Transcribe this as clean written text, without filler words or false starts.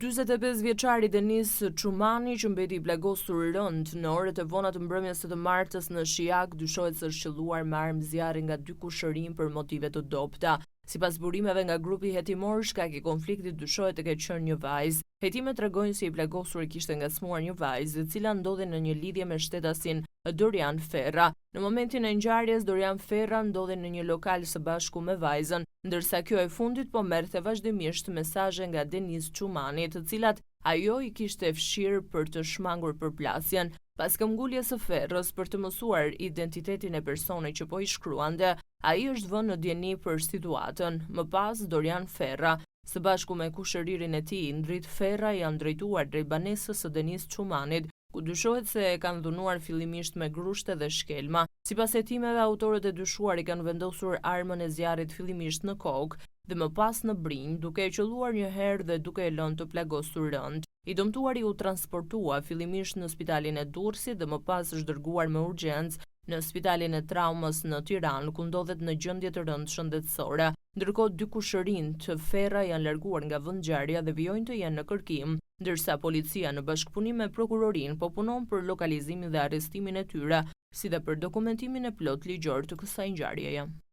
45 vjeçari Denis Çumani, që mbeti i plagosur rënd në orët e vona të mbrëmjes së të martës në Shijak, dyshohet se është qelluar me armë zjarri nga 2 kushërinj për motive të dobta. Sipas burimeve nga grupi hetimor, shkak i konfliktit dyshohet të ketë qenë një vajzë. Hetimet tregojnë se i plagosuri kishte ngacmuar një vajzë, e cila ndodhej në një lidhje me shtetasin Dorian Ferra. Në momentin e ngjarjes, Dorian Ferra ndodhej në një lokal së bashku me vajzën, ndërsa kjo e fundit po merrte vazhdimisht mesazhe nga Denis Çumani, të cilat ajo i kishte fshirë për të shmangur përplasjen. Pas këmbguljes së Ferrës për të mësuar identitetin e personit që po i shkruante, ai është vënë në dieni për situatën. Më pas, Dorian Ferra, së bashku me kushëririn e tij Indrit Ferra, janë drejtuar drejt banesës së Denis Çumanit, ku dyshohet se e kanë dhunuar fillimisht me grushte dhe shkelma. Sipas hetimeve, autorët e dyshuar i kanë vendosur armën e zjarrit fillimisht në kokë dhe më pas në brinj, duke e qelluar një herë dhe duke e lënë të plagosur rënd. I dëmtuari u transportua fillimisht në spitalin e Durrësit dhe më pas është dërguar me urgjencë në spitalin e traumës në Tiranë, ku ndodhet në gjendje të rëndë shëndetësore. Ndërkohë, 2 kushërinj të Ferra janë larguar nga vendngjarja dhe vijojnë të jenë në kërkim, ndërsa policia në bashkëpunim me prokurorinë po punon për lokalizimin dhe arrestimin e tyre, si dhe për dokumentimin e plot ligjor të kësaj ngjarjeje.